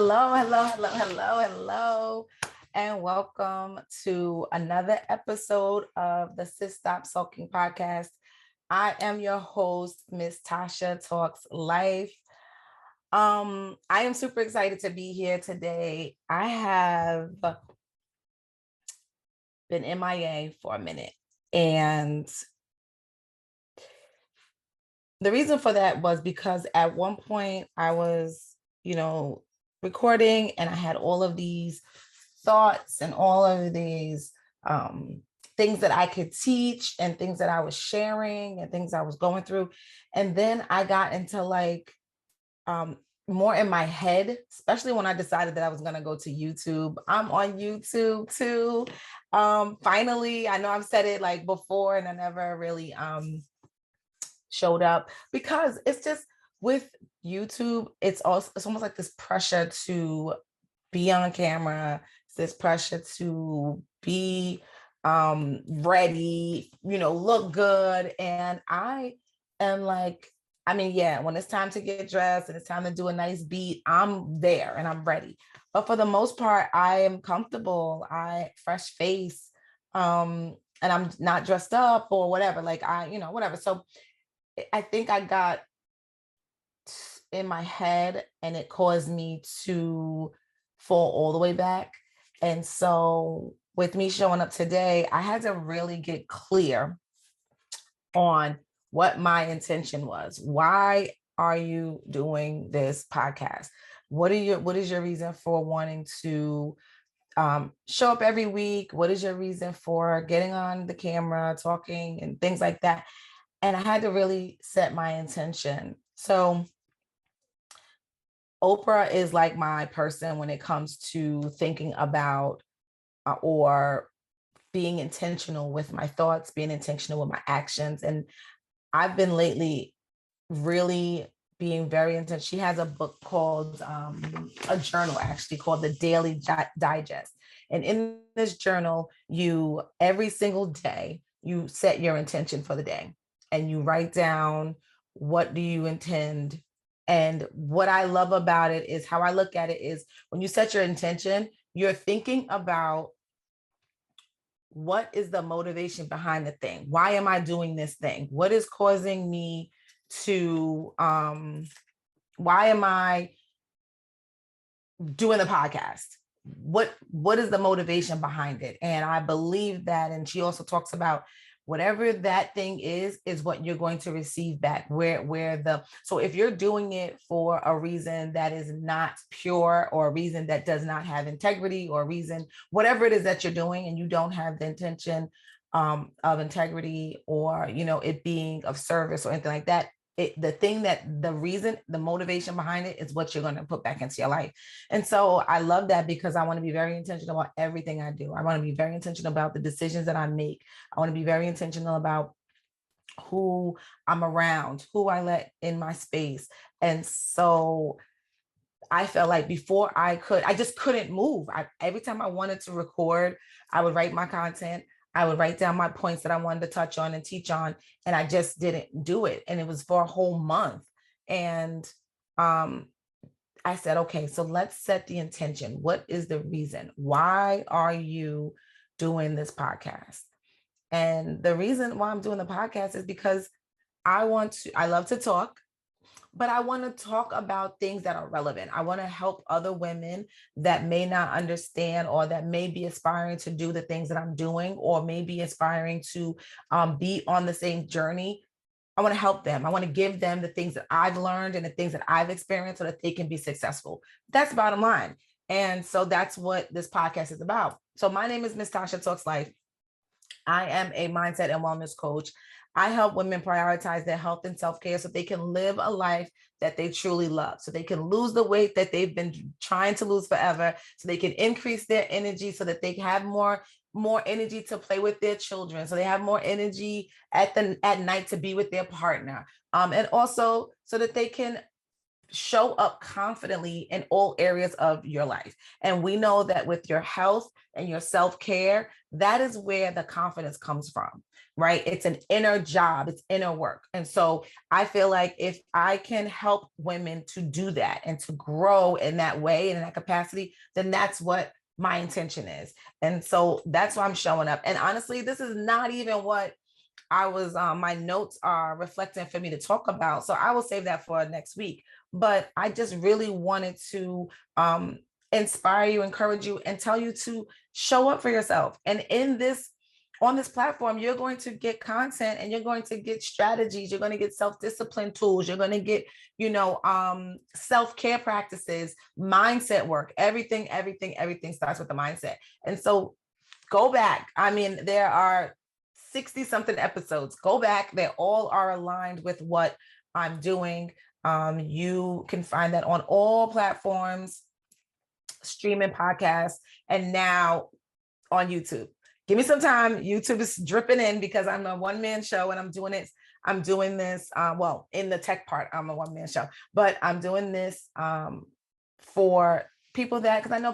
Hello, and welcome to another episode of the Sis Stop Sulkin podcast. I am your host, Miss Tasha Talks Life. I am super excited to be here today. I have been MIA for a minute, and the reason for that was because at one point I was, recording, and I had all of these thoughts and all of these things that I could teach and things that I was sharing and things I was going through. And then I got into more in my head, especially when I decided that I was going to go to YouTube. I'm on YouTube too. Finally, I know I've said it like before and I never really showed up because it's just with YouTube, it's almost like this pressure to be on camera, this pressure to be ready, look good. And I am like, when it's time to get dressed and it's time to do a nice beat, I'm there and I'm ready. But for the most part, I am comfortable. I fresh face, and I'm not dressed up or whatever. Whatever. So I think I got in my head and it caused me to fall all the way back. And so with me showing up today, I had to really get clear on what my intention was. Why are you doing this podcast? What is your reason for wanting to show up every week? What is your reason for getting on the camera, talking and things like that? And I had to really set my intention. So Oprah is like my person when it comes to thinking about or being intentional with my thoughts, being intentional with my actions. And I've been lately really being very intentional. She has a book called a journal actually called the Daily Digest. And in this journal, you every single day, you set your intention for the day and you write down what do you intend. And what I love about it is how I look at it is when you set your intention, you're thinking about what is the motivation behind the thing? Why am I doing this thing? What is causing me to, why am I doing the podcast? What is the motivation behind it? And I believe that, and she also talks about whatever that thing is what you're going to receive back. So if you're doing it for a reason that is not pure or a reason that does not have integrity or a reason, whatever it is that you're doing and you don't have the intention of integrity or, it being of service or anything like that, the motivation behind it is what you're going to put back into your life. And so I love that because I want to be very intentional about everything I do. I want to be very intentional about the decisions that I make. I want to be very intentional about who I'm around, who I let in my space. And so I felt like before I just couldn't move. Every time I wanted to record, I would write my content. I would write down my points that I wanted to touch on and teach on, and I just didn't do it. And it was for a whole month. And I said, okay, so let's set the intention. What is the reason? Why are you doing this podcast? And the reason why I'm doing the podcast is because I love to talk, but I want to talk about things that are relevant. I want to help other women that may not understand or that may be aspiring to do the things that I'm doing or may be aspiring to be on the same journey. I want to help them. I want to give them the things that I've learned and the things that I've experienced so that they can be successful. That's bottom line. And so that's what this podcast is about. So my name is Miss Tasha Talks Life. I am a mindset and wellness coach. I help women prioritize their health and self-care so they can live a life that they truly love, so they can lose the weight that they've been trying to lose forever, so they can increase their energy so that they have more energy to play with their children, so they have more energy at night to be with their partner, and also so that they can show up confidently in all areas of your life. And we know that with your health and your self-care, that is where the confidence comes from, right? It's an inner job, it's inner work. And so I feel like if I can help women to do that and to grow in that way and in that capacity, then that's what my intention is. And so that's why I'm showing up. And honestly, this is not even what I was my notes are reflecting for me to talk about. So I will save that for next week. But I just really wanted to inspire you, encourage you, and tell you to show up for yourself. And in this on this platform, you're going to get content and you're going to get strategies, you're going to get self-discipline tools, you're going to get, self-care practices, mindset work, everything starts with the mindset. And so go back. I mean, there are 60 something episodes. Go back. They all are aligned with what I'm doing. You can find that on all platforms, streaming podcasts, and now on YouTube. Give me some time. YouTube is dripping in because I'm a one-man show and I'm doing this. In the tech part, I'm a one-man show, but I'm doing this for people because I know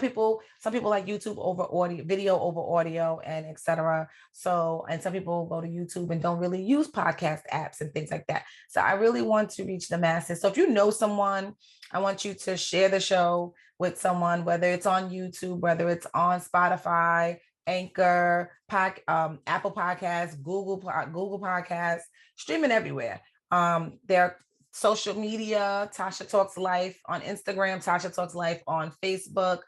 some people like YouTube over audio, video over audio, and etc. So, and some people go to YouTube and don't really use podcast apps and things like that. So I really want to reach the masses. So if you know someone, I want you to share the show with someone, whether it's on YouTube, whether it's on Spotify, Anchor, Apple Podcasts, Google Podcasts, streaming everywhere. They're social media, Tasha Talks Life on Instagram, Tasha Talks Life on Facebook,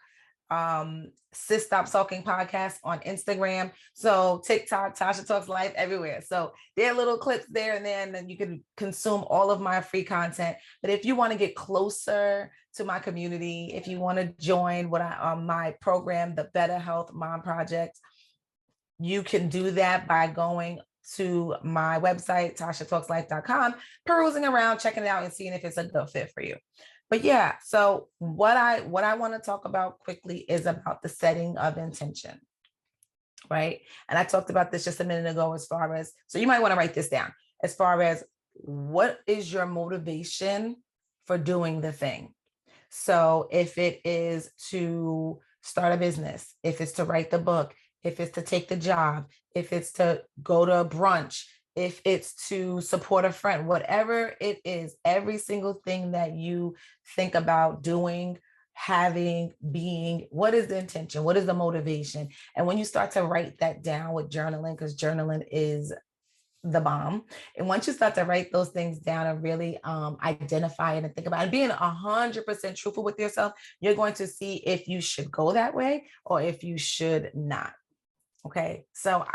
Sis Stop Sulkin podcast on Instagram. So TikTok, Tasha Talks Life everywhere. So there are little clips there and then you can consume all of my free content. But if you want to get closer to my community, if you want to join my program, the Better Health Mom Project, you can do that by going to my website, tashatalkslife.com, perusing around, checking it out and seeing if it's a good fit for you. But yeah, so what I want to talk about quickly is about the setting of intention, right? And I talked about this just a minute ago as far as, so you might want to write this down, as far as what is your motivation for doing the thing? So if it is to start a business, if it's to write the book, if it's to take the job, if it's to go to a brunch, if it's to support a friend, whatever it is, every single thing that you think about doing, having, being, what is the intention? What is the motivation? And when you start to write that down with journaling, because journaling is the bomb. And once you start to write those things down and really identify it and think about it, and being 100% truthful with yourself, you're going to see if you should go that way or if you should not. Okay, so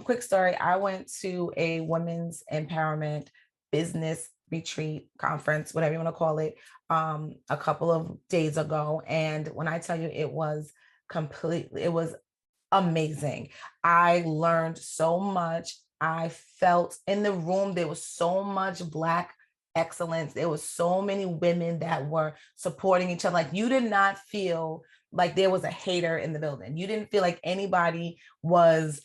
quick story. I went to a women's empowerment business retreat conference, whatever you want to call it, a couple of days ago. And when I tell you it was amazing. I learned so much. I felt in the room, there was so much Black excellence. There was so many women that were supporting each other. Like you did not feel like there was a hater in the building. You didn't feel like anybody was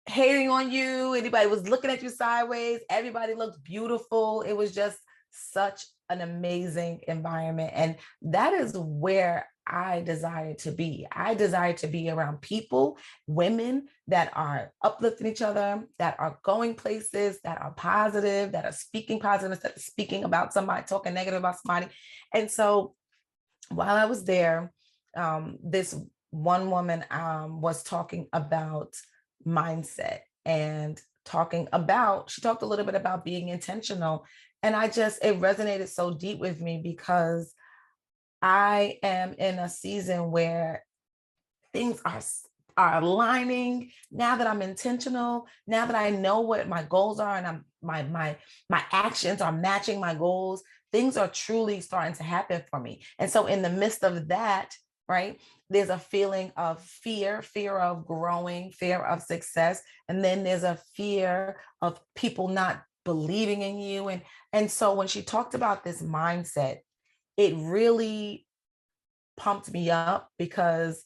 hating on you. Anybody was looking at you sideways. Everybody looked beautiful. It was just such an amazing environment. And that is where I desire to be. I desire to be around people, women that are uplifting each other, that are going places, that are positive, that are speaking positive instead of speaking about somebody, talking negative about somebody. And so while I was there, this one woman was talking about mindset and she talked a little bit about being intentional. And it resonated so deep with me because I am in a season where things are aligning now that I'm intentional, now that I know what my goals are and my actions are matching my goals, things are truly starting to happen for me. And so in the midst of that, right, there's a feeling of fear of growing, fear of success. And then there's a fear of people not believing in you. And so when she talked about this mindset, it really pumped me up because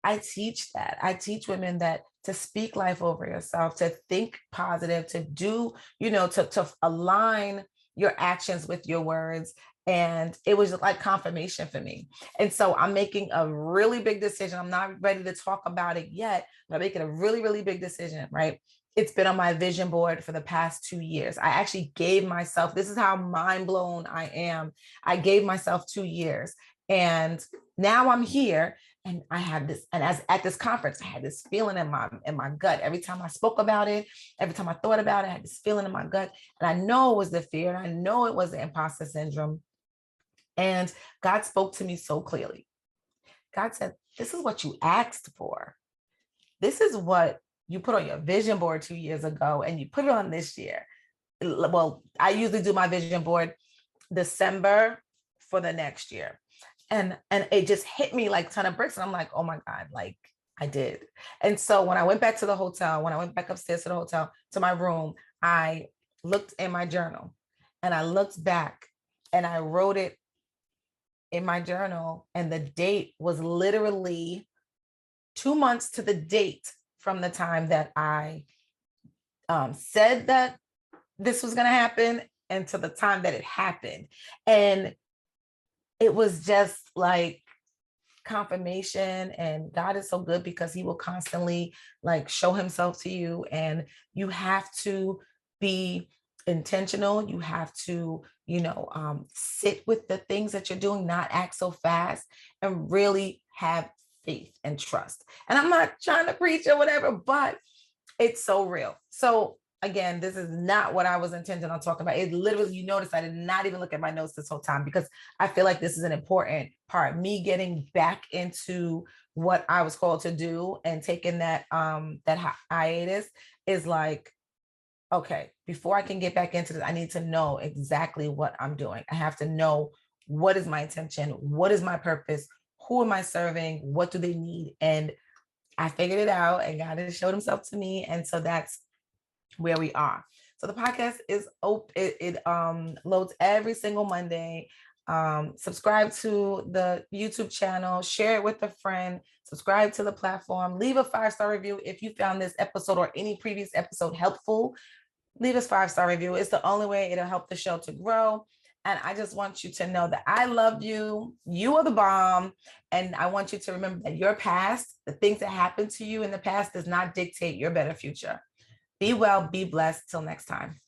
I teach that. I teach women that to speak life over yourself, to think positive, to do, to align your actions with your words. And it was like confirmation for me. And so I'm making a really big decision. I'm not ready to talk about it yet, but I'm making a really, really big decision, right? It's been on my vision board for the past 2 years. I actually gave myself, this is how mind blown I am. I gave myself 2 years. And now I'm here. And I had this, and as at this conference, I had this feeling in my gut. Every time I spoke about it, every time I thought about it, I had this feeling in my gut. And I know it was the fear, and I know it was the imposter syndrome. And God spoke to me so clearly. God said, this is what you asked for. This is what you put on your vision board 2 years ago, and you put it on this year. Well, I usually do my vision board December for the next year. And it just hit me like a ton of bricks. And I'm like, oh my God, like I did. And so when I went back to the hotel, when I went back upstairs to the hotel, to my room, I looked in my journal and I looked back and I wrote it in my journal. And the date was literally 2 months to the date from the time that I said that this was going to happen and to the time that it happened. And it was just like confirmation. And God is so good because he will constantly like show himself to you. And you have to be intentional. You have to, sit with the things that you're doing, not act so fast, and really have faith and trust. And I'm not trying to preach or whatever, but it's so real. So again, this is not what I was intending on talking about. It literally, you notice I did not even look at my notes this whole time because I feel like this is an important part. Me getting back into what I was called to do and taking that hiatus is like, okay, before I can get back into this, I need to know exactly what I'm doing. I have to know what is my intention, what is my purpose, who am I serving, what do they need, and I figured it out, and God has showed himself to me, and so that's where we are. So the podcast is open. It loads every single Monday. Subscribe to the YouTube channel, share it with a friend, subscribe to the platform, leave a 5-star review. If you found this episode or any previous episode helpful, leave us 5-star review. It's the only way it'll help the show to grow. And I just want you to know that I love you. You are the bomb. And I want you to remember that your past, the things that happened to you in the past, does not dictate your better future. Be well, be blessed. Till next time.